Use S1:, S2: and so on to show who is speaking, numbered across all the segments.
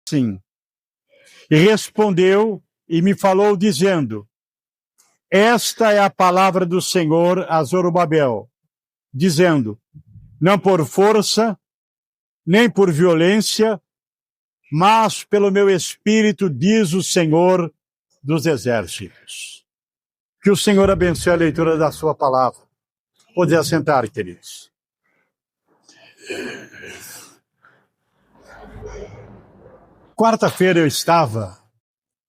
S1: sim. E respondeu e me falou dizendo: esta é a palavra do Senhor a Zorobabel, dizendo: não por força, nem por violência, mas pelo meu Espírito, diz o Senhor dos Exércitos. Que o Senhor abençoe a leitura da sua palavra. Pode assentar, queridos. Quarta-feira eu estava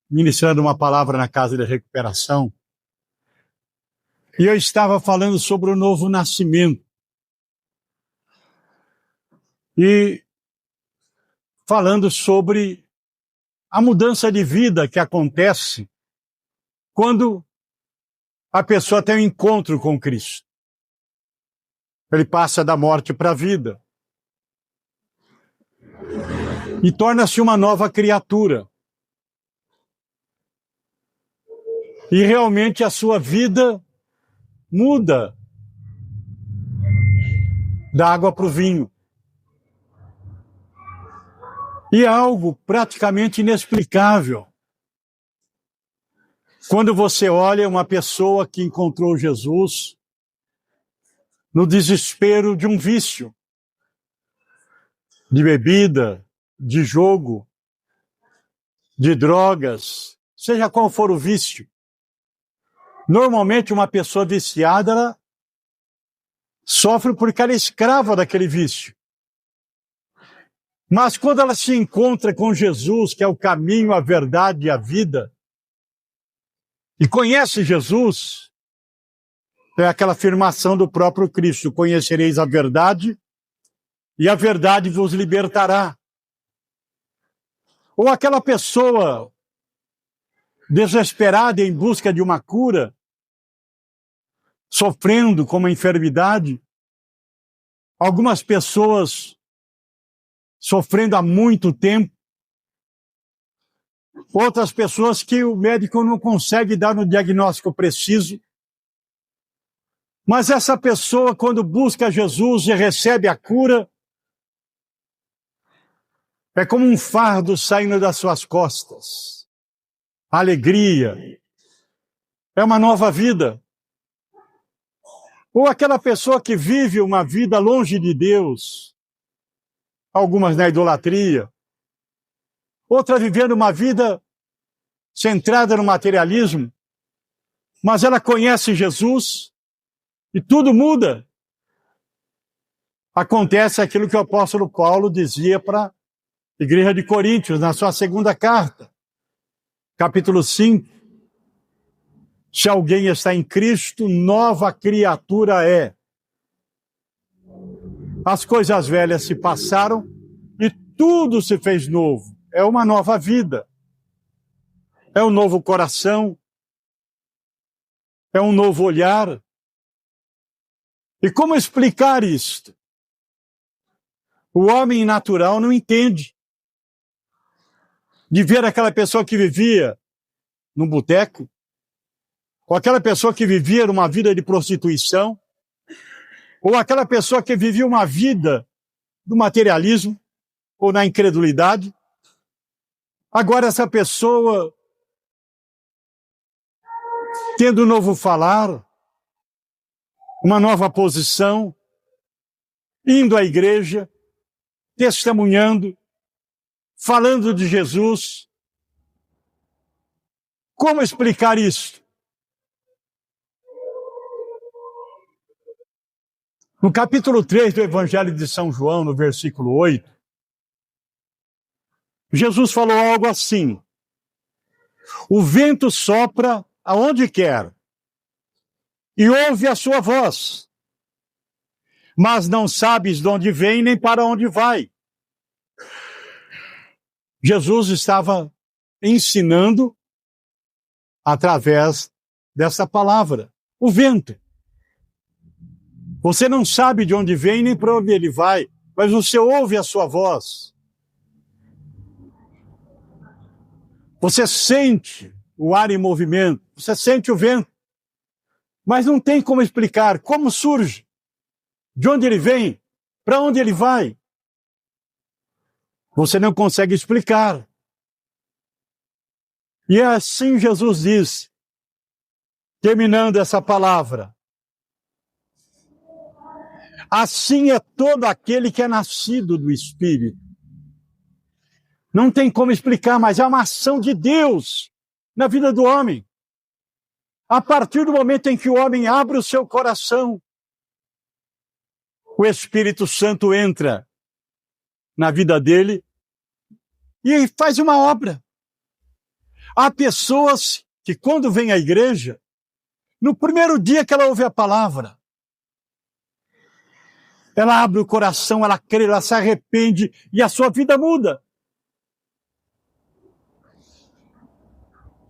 S1: ministrando uma palavra na Casa de Recuperação e eu estava falando sobre o novo nascimento. E falando sobre a mudança de vida que acontece quando a pessoa tem um encontro com Cristo. Ele passa da morte para a vida e torna-se uma nova criatura. E realmente a sua vida muda da água para o vinho. E é algo praticamente inexplicável. Quando você olha uma pessoa que encontrou Jesus no desespero de um vício, de bebida, de jogo, de drogas, seja qual for o vício. Normalmente uma pessoa viciada, ela sofre porque ela é escrava daquele vício. Mas quando ela se encontra com Jesus, que é o caminho, a verdade e a vida, e conhece Jesus, é aquela afirmação do próprio Cristo: conhecereis a verdade, e a verdade vos libertará. Ou aquela pessoa desesperada em busca de uma cura, sofrendo com uma enfermidade, algumas pessoas sofrendo há muito tempo, outras pessoas que o médico não consegue dar no diagnóstico preciso. Mas essa pessoa, quando busca Jesus e recebe a cura, é como um fardo saindo das suas costas. Alegria. É uma nova vida. Ou aquela pessoa que vive uma vida longe de Deus, algumas na idolatria, outra vivendo uma vida centrada no materialismo, mas ela conhece Jesus e tudo muda. Acontece aquilo que o apóstolo Paulo dizia para a igreja de Coríntios, na sua segunda carta, capítulo 5. Se alguém está em Cristo, nova criatura é. As coisas velhas se passaram e tudo se fez novo. É uma nova vida. É um novo coração. É um novo olhar. E como explicar isto? O homem natural não entende. De ver aquela pessoa que vivia num boteco, ou aquela pessoa que vivia numa vida de prostituição, ou aquela pessoa que vivia uma vida do materialismo, ou na incredulidade. Agora essa pessoa, tendo um novo falar, uma nova posição, indo à igreja, testemunhando, falando de Jesus. Como explicar isso? No capítulo 3 do Evangelho de São João, no versículo 8, Jesus falou algo assim: o vento sopra aonde quer e ouve a sua voz, mas não sabes de onde vem nem para onde vai. Jesus estava ensinando através dessa palavra, o vento. Você não sabe de onde vem nem para onde ele vai, mas você ouve a sua voz. Você sente o ar em movimento, você sente o vento, mas não tem como explicar como surge, de onde ele vem, para onde ele vai. Você não consegue explicar. E assim Jesus diz, terminando essa palavra: assim é todo aquele que é nascido do Espírito. Não tem como explicar, mas é uma ação de Deus na vida do homem. A partir do momento em que o homem abre o seu coração, o Espírito Santo entra na vida dele e faz uma obra. Há pessoas que, quando vêm à igreja, no primeiro dia que ela ouve a palavra, ela abre o coração, ela crê, ela se arrepende e a sua vida muda.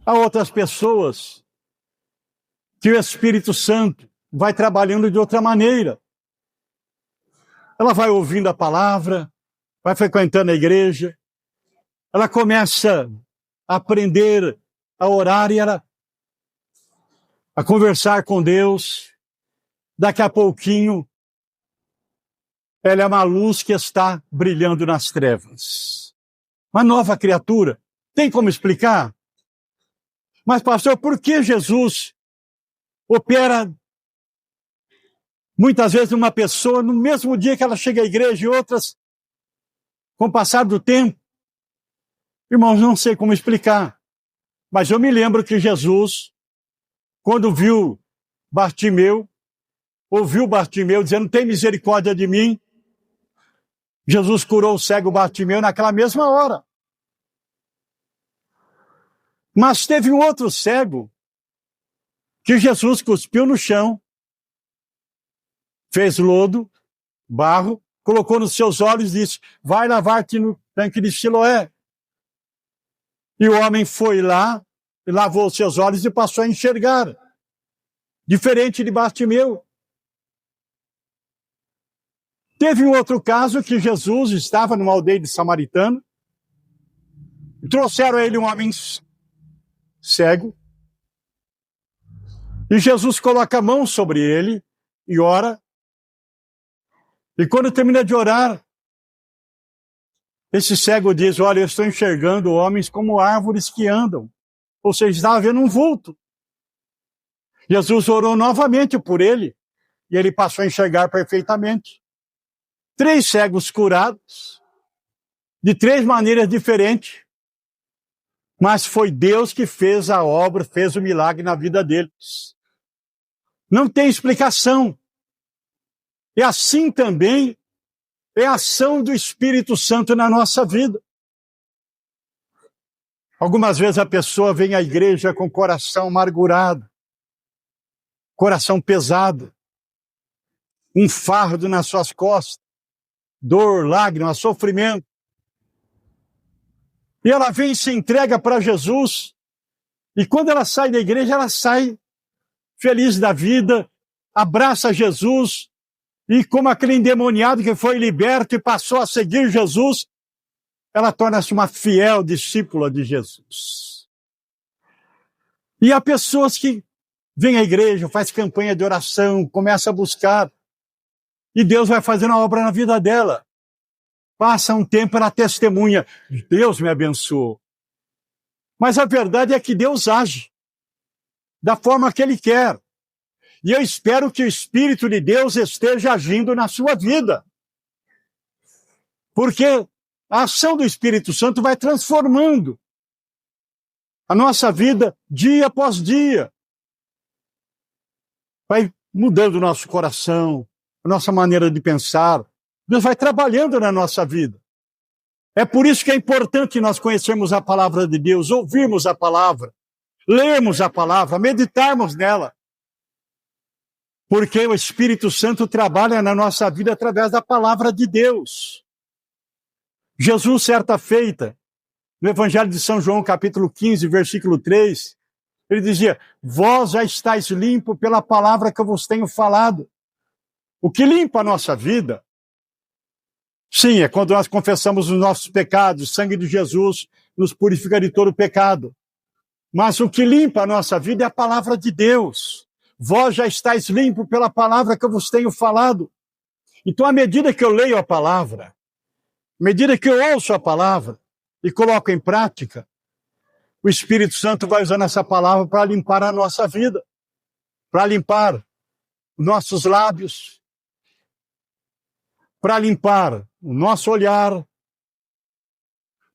S1: Há outras pessoas que o Espírito Santo vai trabalhando de outra maneira. Ela vai ouvindo a palavra, vai frequentando a igreja, ela começa a aprender a orar e a conversar com Deus. Daqui a pouquinho, ela é uma luz que está brilhando nas trevas. Uma nova criatura. Tem como explicar? Mas, pastor, por que Jesus opera muitas vezes uma pessoa no mesmo dia que ela chega à igreja e outras com o passar do tempo? Irmãos, não sei como explicar, mas eu me lembro que Jesus, quando viu Bartimeu, ouviu Bartimeu dizendo: tem misericórdia de mim, Jesus curou o cego Bartimeu naquela mesma hora. Mas teve um outro cego que Jesus cuspiu no chão, fez lodo, barro, colocou nos seus olhos e disse: vai lavar-te no tanque de Siloé. E o homem foi lá, lavou os seus olhos e passou a enxergar. Diferente de Bartimeu. Teve um outro caso que Jesus estava numa aldeia de samaritano, trouxeram a ele um homem cego, e Jesus coloca a mão sobre ele e ora, e quando termina de orar, esse cego diz: olha, eu estou enxergando homens como árvores que andam. Ou seja, estava vendo um vulto. Jesus orou novamente por ele, e ele passou a enxergar perfeitamente. 3 cegos curados, de 3 maneiras diferentes, mas foi Deus que fez a obra, fez o milagre na vida deles. Não tem explicação. E assim também é a ação do Espírito Santo na nossa vida. Algumas vezes a pessoa vem à igreja com o coração amargurado, coração pesado, um fardo nas suas costas, dor, lágrimas, sofrimento. E ela vem e se entrega para Jesus, e quando ela sai da igreja, ela sai feliz da vida, abraça Jesus, e como aquele endemoniado que foi liberto e passou a seguir Jesus, ela torna-se uma fiel discípula de Jesus. E há pessoas que vêm à igreja, faz campanha de oração, começa a buscar, e Deus vai fazendo a obra na vida dela. Passa um tempo, ela testemunha: Deus me abençoou. Mas a verdade é que Deus age da forma que Ele quer. E eu espero que o Espírito de Deus esteja agindo na sua vida. Porque a ação do Espírito Santo vai transformando a nossa vida dia após dia. Vai mudando o nosso coração, a nossa maneira de pensar. Deus vai trabalhando na nossa vida. É por isso que é importante nós conhecermos a palavra de Deus, ouvirmos a palavra, lermos a palavra, meditarmos nela. Porque o Espírito Santo trabalha na nossa vida através da palavra de Deus. Jesus, certa feita, no Evangelho de São João, capítulo 15, versículo 3, ele dizia: vós já estáis limpo pela palavra que eu vos tenho falado. O que limpa a nossa vida, sim, é quando nós confessamos os nossos pecados, o sangue de Jesus nos purifica de todo pecado. Mas o que limpa a nossa vida é a palavra de Deus. Vós já estáis limpo pela palavra que eu vos tenho falado. Então, à medida que eu leio a palavra, à medida que eu ouço a palavra e coloco em prática, o Espírito Santo vai usando essa palavra para limpar a nossa vida, para limpar nossos lábios, para limpar o nosso olhar,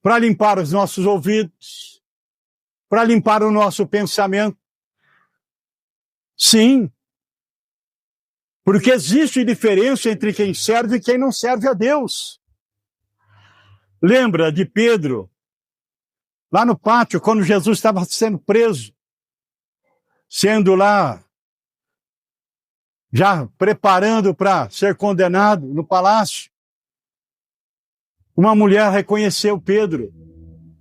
S1: para limpar os nossos ouvidos, para limpar o nosso pensamento. Sim, porque existe diferença entre quem serve e quem não serve a Deus. Lembra de Pedro, lá no pátio, quando Jesus estava sendo preso, sendo lá, já preparando para ser condenado no palácio. Uma mulher reconheceu Pedro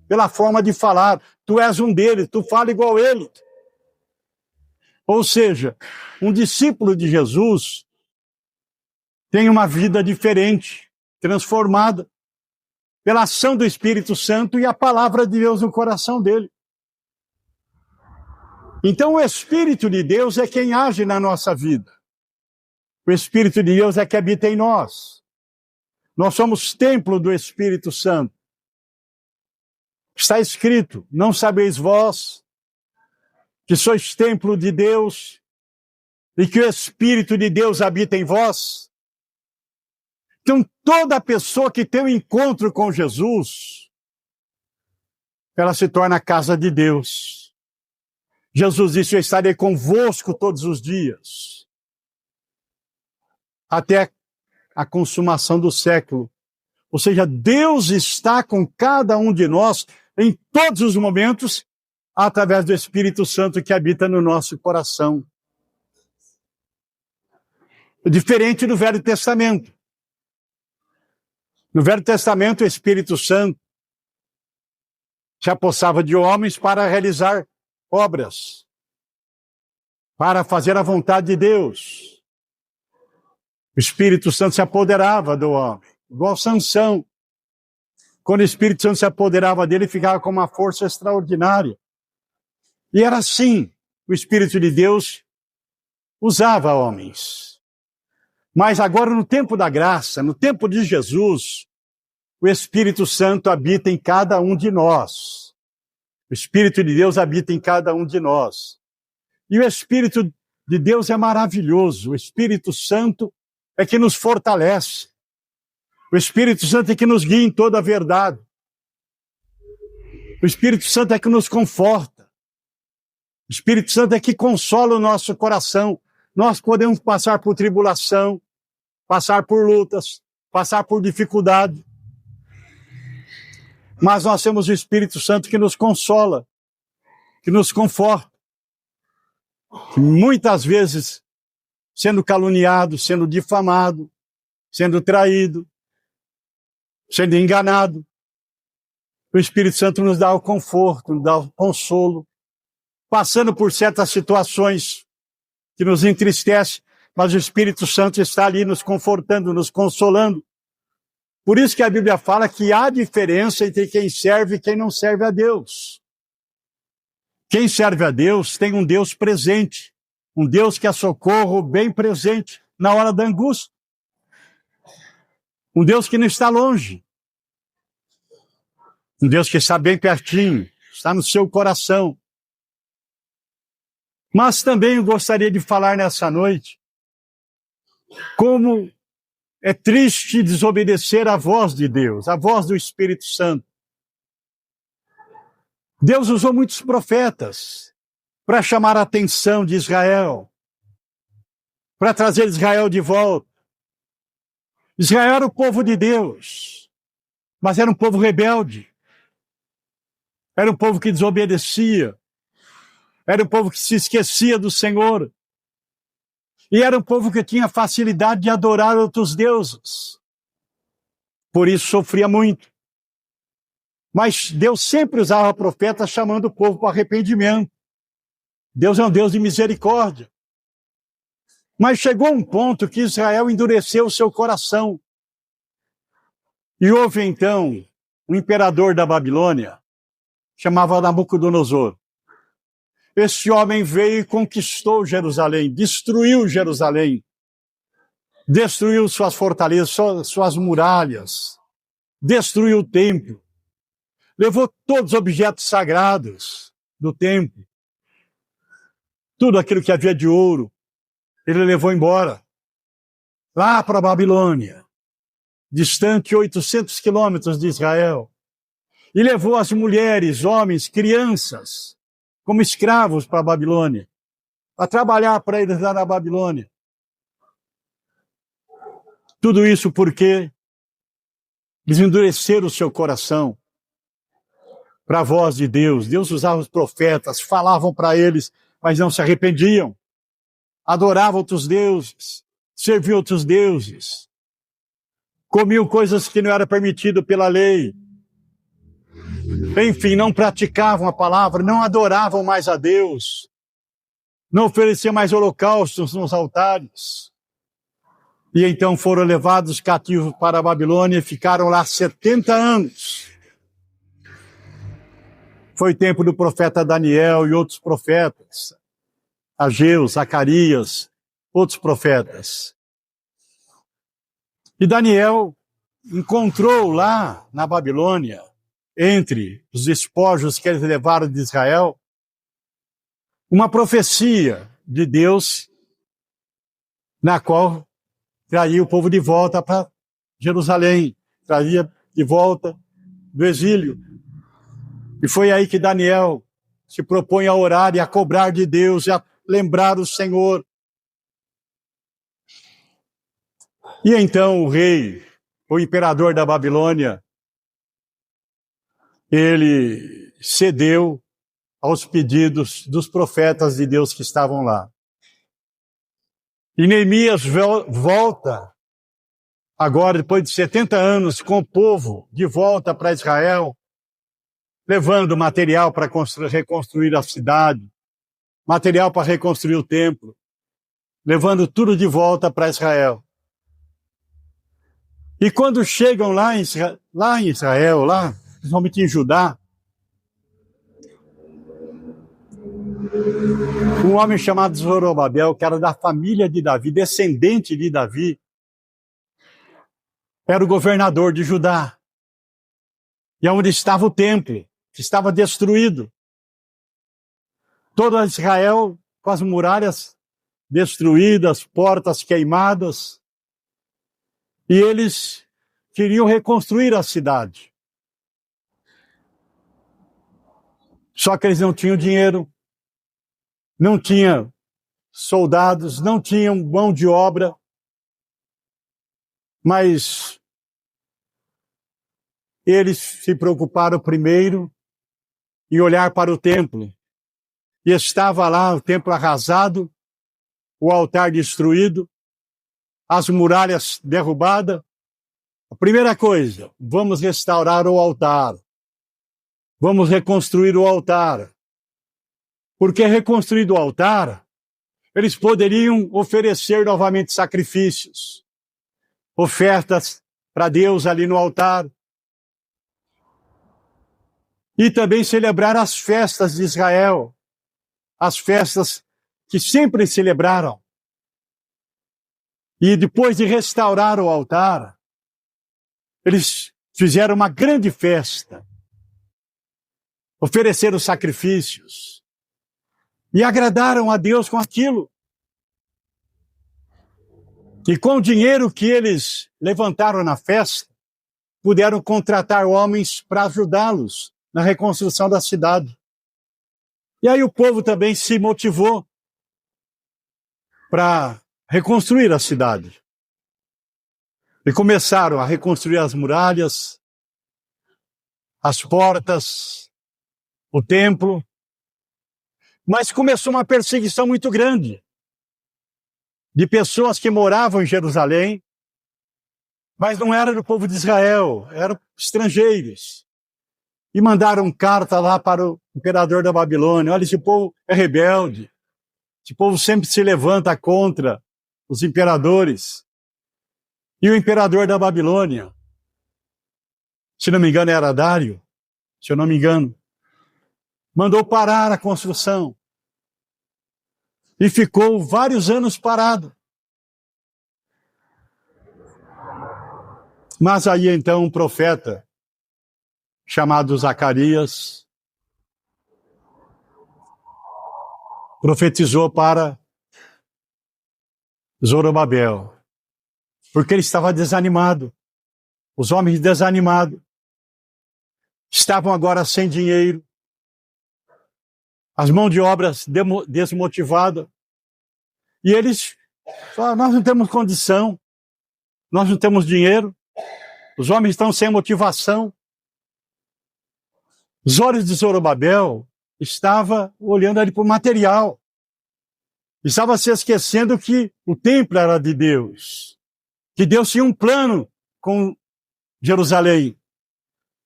S1: pela forma de falar. Tu és um deles, tu fala igual ele. Ou seja, um discípulo de Jesus tem uma vida diferente, transformada pela ação do Espírito Santo e a palavra de Deus no coração dele. Então o Espírito de Deus é quem age na nossa vida. O Espírito de Deus é que habita em nós. Nós somos templo do Espírito Santo. Está escrito, não sabeis vós que sois templo de Deus e que o Espírito de Deus habita em vós? Então, toda pessoa que tem um encontro com Jesus, ela se torna a casa de Deus. Jesus disse, eu estarei convosco todos os dias, até a consumação do século. Ou seja, Deus está com cada um de nós em todos os momentos, através do Espírito Santo que habita no nosso coração. Diferente do Velho Testamento. No Velho Testamento, o Espírito Santo se apossava de homens para realizar obras, para fazer a vontade de Deus. O Espírito Santo se apoderava do homem, igual Sansão. Quando o Espírito Santo se apoderava dele, ficava com uma força extraordinária. E era assim, o Espírito de Deus usava homens. Mas agora, no tempo da graça, no tempo de Jesus, o Espírito Santo habita em cada um de nós. O Espírito de Deus habita em cada um de nós. E o Espírito de Deus é maravilhoso. O Espírito Santo é que nos fortalece. O Espírito Santo é que nos guia em toda a verdade. O Espírito Santo é que nos conforta. O Espírito Santo é que consola o nosso coração. Nós podemos passar por tribulação, passar por lutas, passar por dificuldade. Mas nós temos o Espírito Santo que nos consola, que nos conforta. Muitas vezes, sendo caluniado, sendo difamado, sendo traído, sendo enganado, o Espírito Santo nos dá o conforto, nos dá o consolo, passando por certas situações que nos entristecem, mas o Espírito Santo está ali nos confortando, nos consolando. Por isso que a Bíblia fala que há diferença entre quem serve e quem não serve a Deus. Quem serve a Deus tem um Deus presente, um Deus que é socorro bem presente na hora da angústia. Um Deus que não está longe. Um Deus que está bem pertinho, está no seu coração. Mas também eu gostaria de falar nessa noite como é triste desobedecer a voz de Deus, a voz do Espírito Santo. Deus usou muitos profetas para chamar a atenção de Israel, para trazer Israel de volta. Israel era o povo de Deus, mas era um povo rebelde. Era um povo que desobedecia. Era um povo que se esquecia do Senhor. E era um povo que tinha facilidade de adorar outros deuses. Por isso sofria muito. Mas Deus sempre usava profetas chamando o povo para arrependimento. Deus é um Deus de misericórdia. Mas chegou um ponto que Israel endureceu o seu coração. E houve então um imperador da Babilônia, chamava Nabucodonosor. Esse homem veio e conquistou Jerusalém, destruiu Jerusalém, destruiu suas fortalezas, suas muralhas, destruiu o templo, levou todos os objetos sagrados do templo, tudo aquilo que havia de ouro, ele levou embora, lá para a Babilônia, distante 800 quilômetros de Israel, e levou as mulheres, homens, crianças, como escravos para a Babilônia, para trabalhar para eles lá na Babilônia. Tudo isso porque eles endureceram o seu coração para a voz de Deus. Deus usava os profetas, falavam para eles, mas não se arrependiam. Adoravam outros deuses, serviam outros deuses. Comiam coisas que não era permitido pela lei. Enfim, não praticavam a palavra, não adoravam mais a Deus. Não ofereciam mais holocaustos nos altares. E então foram levados cativos para a Babilônia e ficaram lá 70 anos. Foi tempo do profeta Daniel e outros profetas. Ageu, Zacarias, outros profetas. E Daniel encontrou lá na Babilônia, entre os despojos que eles levaram de Israel, uma profecia de Deus, na qual traria o povo de volta para Jerusalém, traria de volta do exílio. E foi aí que Daniel se propõe a orar e a cobrar de Deus e a lembrar o Senhor. E então o rei, o imperador da Babilônia, ele cedeu aos pedidos dos profetas de Deus que estavam lá. E Neemias volta, agora depois de 70 anos, com o povo de volta para Israel, levando material para reconstruir a cidade, material para reconstruir o templo, levando tudo de volta para Israel. E quando chegam lá em Israel, principalmente em Judá, um homem chamado Zorobabel, que era da família de Davi, descendente de Davi, era o governador de Judá. E onde estava o templo, que estava destruído. Todo Israel com as muralhas destruídas, portas queimadas. E eles queriam reconstruir a cidade. Só que eles não tinham dinheiro, não tinham soldados, não tinham mão de obra. Mas eles se preocuparam primeiro em olhar para o templo. E estava lá o templo arrasado, o altar destruído, as muralhas derrubadas. A primeira coisa, vamos restaurar o altar. Vamos reconstruir o altar. Porque reconstruído o altar, eles poderiam oferecer novamente sacrifícios, ofertas para Deus ali no altar. E também celebrar as festas de Israel, as festas que sempre celebraram. E depois de restaurar o altar, eles fizeram uma grande festa, ofereceram sacrifícios e agradaram a Deus com aquilo. E com o dinheiro que eles levantaram na festa, puderam contratar homens para ajudá-los na reconstrução da cidade. E aí o povo também se motivou para reconstruir a cidade. E começaram a reconstruir as muralhas, as portas, o templo. Mas começou uma perseguição muito grande de pessoas que moravam em Jerusalém, mas não eram do povo de Israel, eram estrangeiros. E mandaram carta lá para o imperador da Babilônia: olha, esse povo é rebelde, esse povo sempre se levanta contra os imperadores. E o imperador da Babilônia, se não me engano era Dário, se eu não me engano, mandou parar a construção. E ficou vários anos parado. Mas aí então um profeta, chamado Zacarias, profetizou para Zorobabel, porque ele estava desanimado. Os homens desanimados estavam agora sem dinheiro, as mãos de obras desmotivadas, e eles falaram: nós não temos condição, nós não temos dinheiro, os homens estão sem motivação. Os olhos de Zorobabel estavam olhando ali para o material, estava se esquecendo que o templo era de Deus, que Deus tinha um plano com Jerusalém.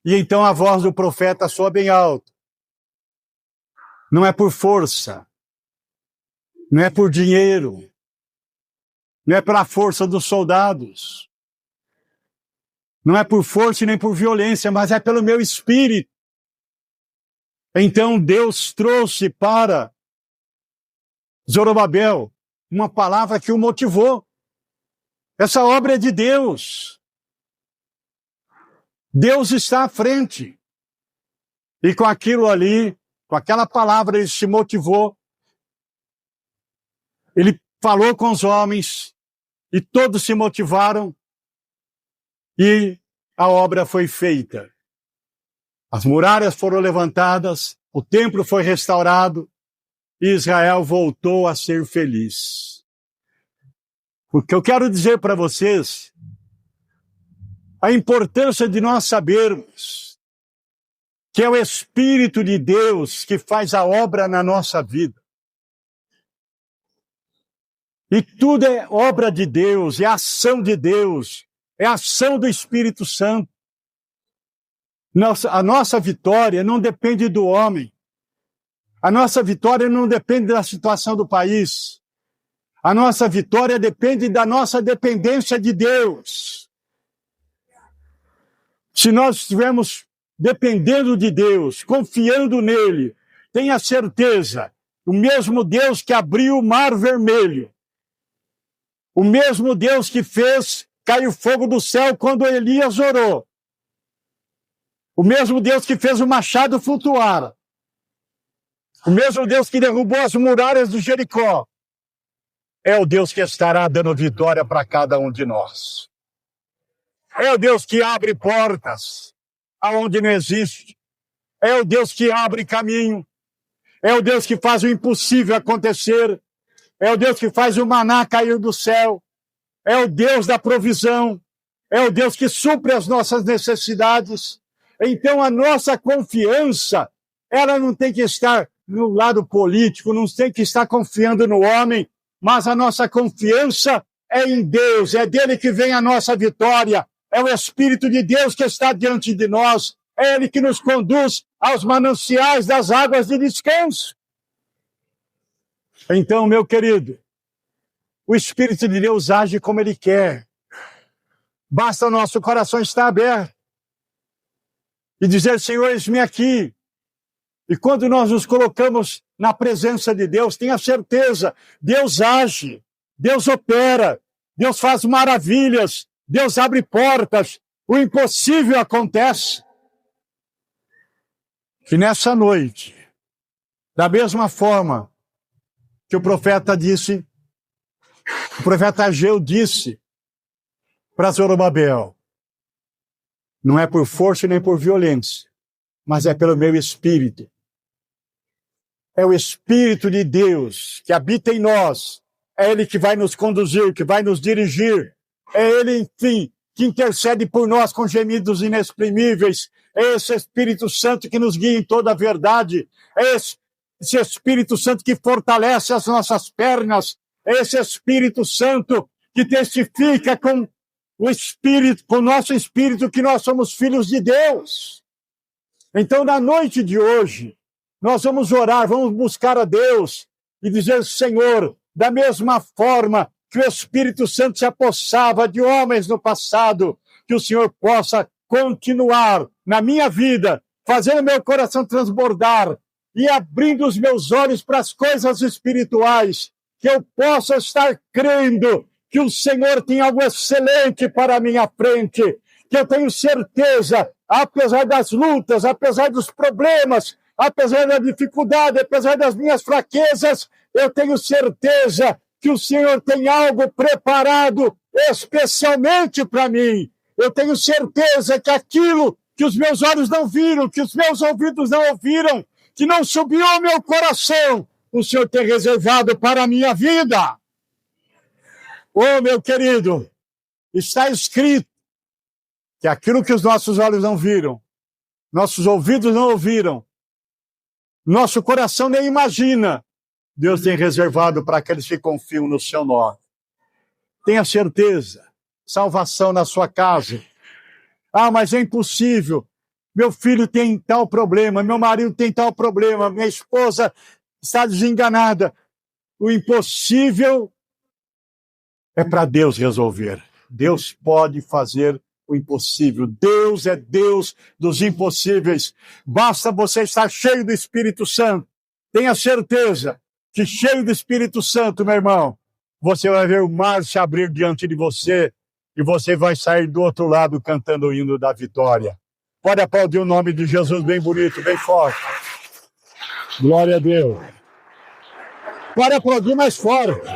S1: E então a voz do profeta soa bem alto. Não é por força, não é por dinheiro, não é pela força dos soldados, não é por força e nem por violência, mas é pelo meu espírito. Então Deus trouxe para Zorobabel uma palavra que o motivou. Essa obra é de Deus. Deus está à frente. E com aquilo ali, com aquela palavra, ele se motivou. Ele falou com os homens e todos se motivaram e a obra foi feita. As muralhas foram levantadas, o templo foi restaurado e Israel voltou a ser feliz. O que eu quero dizer para vocês, a importância de nós sabermos que é o Espírito de Deus que faz a obra na nossa vida. E tudo é obra de Deus, é ação de Deus, é ação do Espírito Santo. A nossa vitória não depende do homem. A nossa vitória não depende da situação do país. A nossa vitória depende da nossa dependência de Deus. Se nós estivermos dependendo de Deus, confiando nele, tenha certeza, o mesmo Deus que abriu o Mar Vermelho, o mesmo Deus que fez cair fogo do céu quando Elias orou, o mesmo Deus que fez o machado flutuar, o mesmo Deus que derrubou as muralhas do Jericó, é o Deus que estará dando vitória para cada um de nós. É o Deus que abre portas aonde não existe. É o Deus que abre caminho. É o Deus que faz o impossível acontecer. É o Deus que faz o maná cair do céu. É o Deus da provisão. É o Deus que supre as nossas necessidades. Então a nossa confiança, ela não tem que estar no lado político, não tem que estar confiando no homem, mas a nossa confiança é em Deus, é dele que vem a nossa vitória, é o Espírito de Deus que está diante de nós, é ele que nos conduz aos mananciais das águas de descanso. Então, meu querido, o Espírito de Deus age como ele quer. Basta o nosso coração estar aberto e dizer: Senhor, eis-me aqui. E quando nós nos colocamos na presença de Deus, tenha certeza, Deus age, Deus opera, Deus faz maravilhas, Deus abre portas, o impossível acontece. Que nessa noite, da mesma forma que o profeta Ageu disse para Zorobabel: não é por força nem por violência, mas é pelo meu Espírito. É o Espírito de Deus que habita em nós. É ele que vai nos conduzir, que vai nos dirigir. É ele, enfim, que intercede por nós com gemidos inexprimíveis. É esse Espírito Santo que nos guia em toda a verdade. É esse Espírito Santo que fortalece as nossas pernas. É esse Espírito Santo que testifica com o Espírito, com o nosso Espírito, que nós somos filhos de Deus. Então, na noite de hoje, nós vamos orar, vamos buscar a Deus e dizer: Senhor, da mesma forma que o Espírito Santo se apossava de homens no passado, que o Senhor possa continuar na minha vida, fazendo meu coração transbordar e abrindo os meus olhos para as coisas espirituais, que eu possa estar crendo que o Senhor tem algo excelente para a minha frente, que eu tenho certeza apesar das lutas, apesar dos problemas, apesar da dificuldade, apesar das minhas fraquezas, eu tenho certeza que o Senhor tem algo preparado especialmente para mim. Eu tenho certeza que aquilo que os meus olhos não viram, que os meus ouvidos não ouviram, que não subiu ao meu coração, o Senhor tem reservado para a minha vida. Oh, meu querido, está escrito que aquilo que os nossos olhos não viram, nossos ouvidos não ouviram, nosso coração nem imagina, Deus tem reservado para aqueles que confiam no seu nome. Tenha certeza, salvação na sua casa. Ah, mas é impossível. Meu filho tem tal problema, meu marido tem tal problema, minha esposa está desenganada. O impossível é para Deus resolver. Deus pode fazer o impossível. Deus é Deus dos impossíveis. Basta você estar cheio do Espírito Santo. Tenha certeza que cheio do Espírito Santo, meu irmão, você vai ver o mar se abrir diante de você e você vai sair do outro lado cantando o hino da vitória. Pode aplaudir o nome de Jesus bem bonito, bem forte. Glória a Deus. Pode aplaudir mais forte.